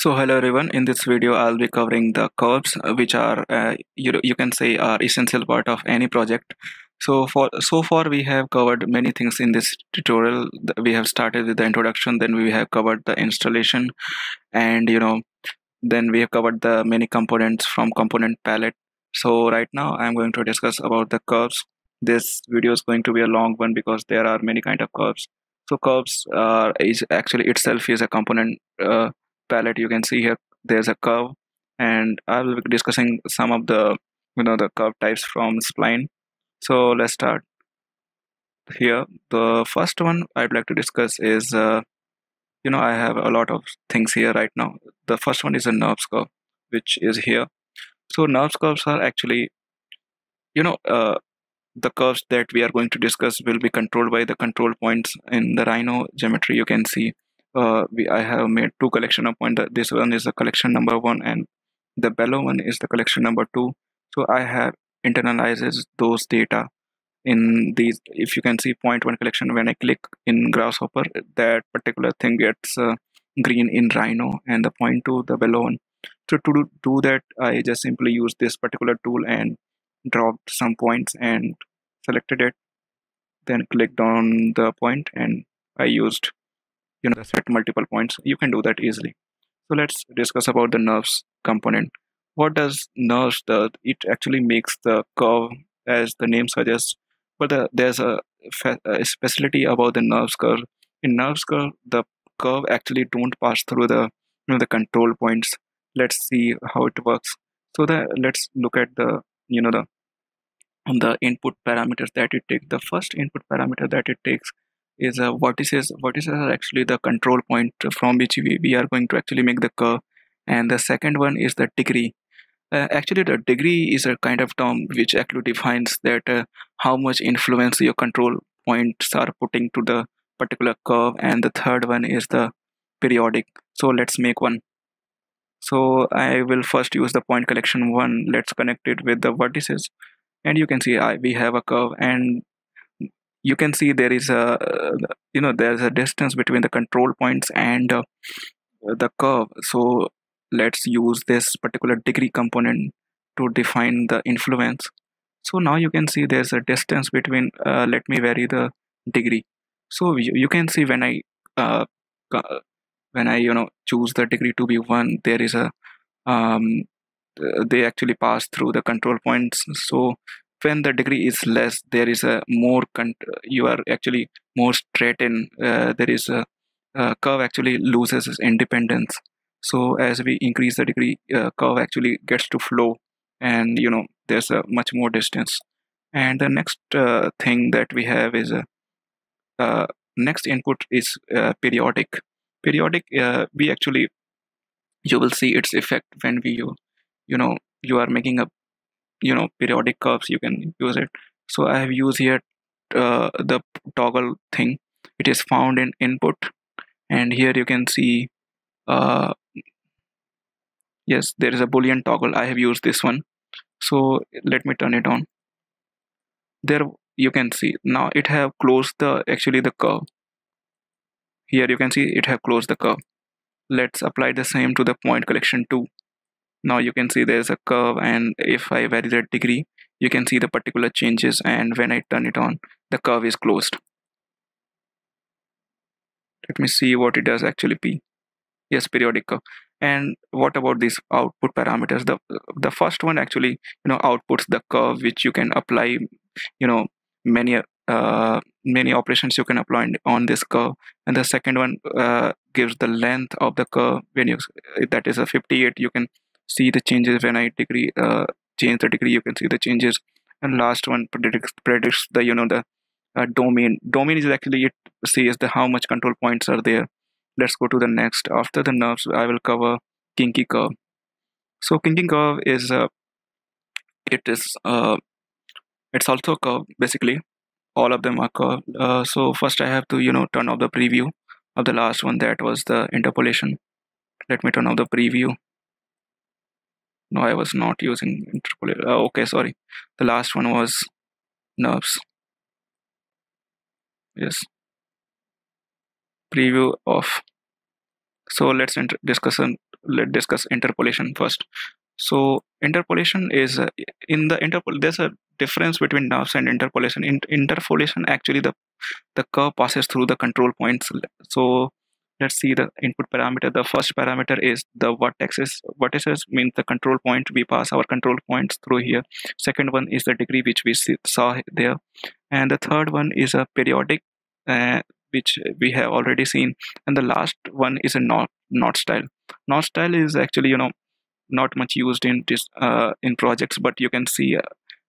So hello everyone. In this video, I'll be covering the curves, which are you can say are essential part of any project. So far we have covered many things in this tutorial. We have started with the introduction, then we have covered the installation, and then we have covered the many components from component palette. So right now I'm going to discuss about the curves. This video is going to be a long one because there are many kind of curves. So curves is actually itself is a component palette. You can see here there's a curve, and I will be discussing some of the the curve types from spline. So let's start here. The first one I'd like to discuss is I have a lot of things here right now. The first one is a NURBS curve, which is here. So NURBS curves are actually, you know, uh, the curves that we are going to discuss will be controlled by the control points in the Rhino geometry. You can see I have made two collection of points. This one is the collection number one, and the below one is the collection number two. So I have internalizes those data in these. If you can see point one collection, when I click in Grasshopper, that particular thing gets green in Rhino, and the point two, the below one. So to do that, I just simply use this particular tool and dropped some points and selected it, then clicked on the point, and I used the set multiple points. You can do that easily. So let's discuss about the NURBS component. What does NURBS do? It actually makes the curve as the name suggests, but there's a specialty about the NURBS curve. In NURBS curve, the curve actually don't pass through the the control points. Let's see how it works. So let's look at the the the input parameters that it takes. The first input parameter that it takes is vertices. Vertices are actually the control point from which we are going to actually make the curve. And the second one is the degree. Actually, the degree is a kind of term which actually defines that how much influence your control points are putting to the particular curve. And the third one is the periodic. So let's make one. So I will first use the point collection one. Let's connect it with the vertices, and you can see we have a curve, and you can see there is a there's a distance between the control points and the curve. So let's use this particular degree component to define the influence. So now you can see there's a distance between let me vary the degree. So you can see when I uh, choose the degree to be 1, there is a um, they actually pass through the control points. So when the degree is less, there is a more you are actually more straight in. There is a curve actually loses its independence. So as we increase the degree, curve actually gets to flow, and there's a much more distance. And the next thing that we have is uh, next input is periodic. Periodic, we actually you will see its effect when you know you are making a periodic curves. You can use it. So I have used here the toggle thing. It is found in input, and here you can see uh, yes, there is a boolean toggle. I have used this one. So let me turn it on. There you can see now it have closed the actually the curve. Here you can see it have closed the curve. Let's apply the same to the point collection 2. Now you can see there's a curve, and if I vary the degree, you can see the particular changes, and when I turn it on, the curve is closed. Let me see what it does actually be. Yes, periodic curve. And what about these output parameters? The first one actually outputs the curve which you can apply, you know many many operations you can apply on this curve. And the second one gives the length of the curve. When you that is a 58, you can see the changes. When I change the degree, you can see the changes. And last one predicts the the domain is actually it says the how much control points are there. Let's go to the next. After the NURBS, I will cover kinky curve. So kinky curve is it is it's also a curve. Basically all of them are curved. So first I have to turn off the preview of the last one, that was the interpolation. Let me turn off the preview. No, I was not using interpolation. Okay, sorry, the last one was NURBS. Yes, preview off. So let's discuss let's discuss interpolation first. So interpolation is in the there's a difference between NURBS and interpolation. In interpolation, actually the curve passes through the control points. So let's see the input parameter. The first parameter is the vertices. Vertices means the control point. We pass our control points through here. Second one is the degree, which we saw there, and the third one is a periodic, which we have already seen, and the last one is a knot style. Knot style is actually not much used in this in projects, but you can see,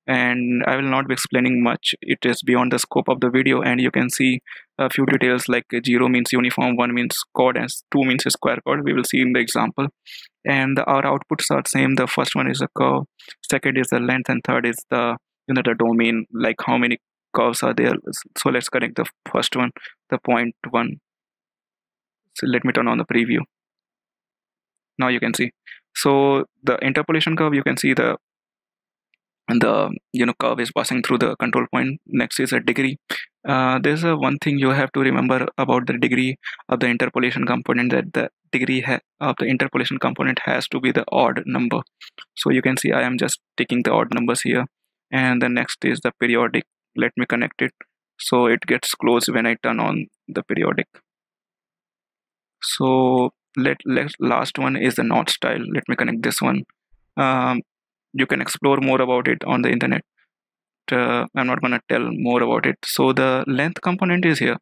and I will not be explaining much. It is beyond the scope of the video, and you can see a few details like 0 means uniform, 1 means chord, and 2 means a square chord. We will see in the example. And our outputs are same. The first one is a curve, second is the length, and third is the the domain, like how many curves are there. So let's connect the first one, the point 1. So let me turn on the preview. Now you can see. So the interpolation curve, you can see the curve is passing through the control point. Next is a degree. There's a one thing you have to remember about the degree of the interpolation component, that the degree of the interpolation component has to be the odd number. So you can see I am just taking the odd numbers here. And the next is the periodic. Let me connect it so it gets closed when I turn on the periodic. So last one is the knot style. Let me connect this one. You can explore more about it on the internet. I'm not going to tell more about it. So the length component is here.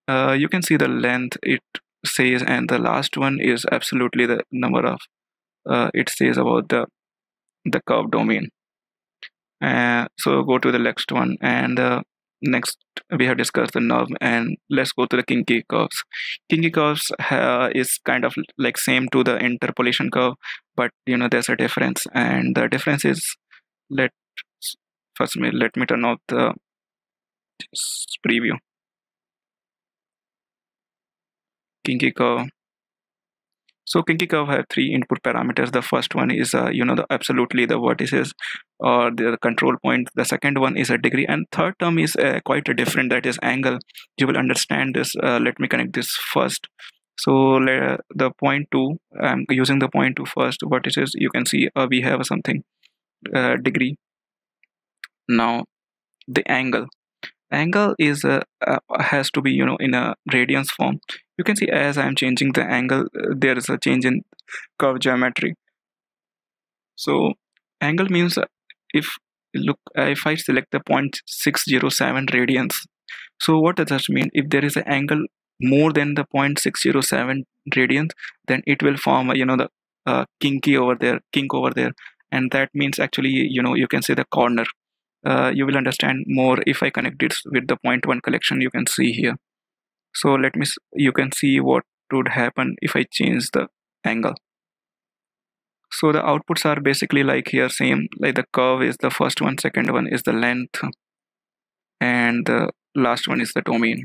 You can see the length it says, and the last one is absolutely the number of it says about the curve domain. So go to the next one, and next we have discussed the NURB, and let's go to the kinky curves. Kinky curves is kind of like same to the interpolation curve, but there's a difference, and the difference is, let me turn off the preview. Kinky curve. So kinky curve have 3 input parameters. The first one is absolutely the vertices or the control point. The second one is a degree, and third term is quite a different, that is angle. You will understand this. Let me connect this first. So the point 2, I'm using the point 2 first. Vertices, you can see we have something degree. Now the angle is has to be in a radians form. You can see as I'm changing the angle, there is a change in curve geometry. So angle means if I select the 0.607 radians, so what does that mean? If there is an angle more than the 0.607 radians, then it will form the kink over there, and that means actually you can see the corner. You will understand more if I connect it with the 0.1 collection. You can see here. So you can see what would happen if I change the angle. So the outputs are basically like here, same, like the curve is the first one, second one is the length, and the last one is the domain.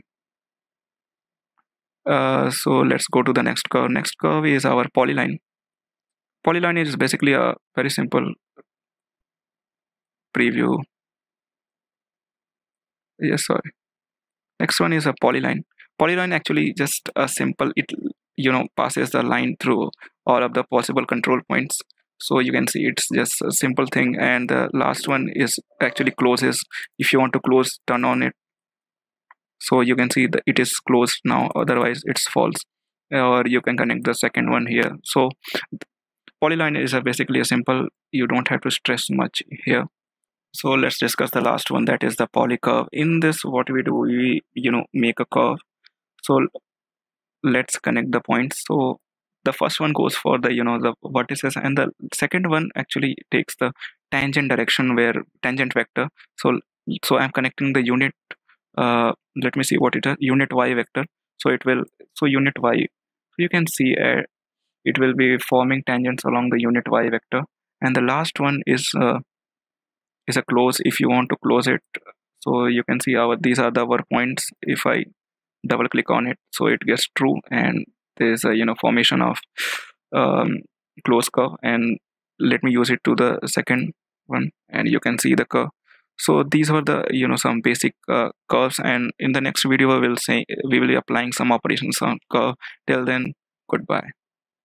So let's go to the next curve. Next curve is our polyline. Polyline is basically a very simple preview. Yes, sorry. Next one is a polyline. Polyline actually just a simple, it passes the line through all of the possible control points. So you can see it's just a simple thing, and the last one is actually closes. If you want to close, turn on it. So you can see that it is closed now, otherwise it's false. Or you can connect the second one here. So polyline is basically a simple, you don't have to stress much here. So let's discuss the last one, that is the polycurve. In this, what we do, we make a curve. So let's connect the points. So the first one goes for the the vertices, and the second one actually takes the tangent direction, where tangent vector. So I'm connecting the unit. Let me see what it is. Unit y vector. So unit y. So you can see it will be forming tangents along the unit y vector, and the last one is a close. If you want to close it, so you can see these are our points. If I double click on it, so it gets true, and there's a formation of close curve. And let me use it to the second one, and you can see the curve. So these were the some basic curves, and in the next video we will be applying some operations on curve. Till then, goodbye.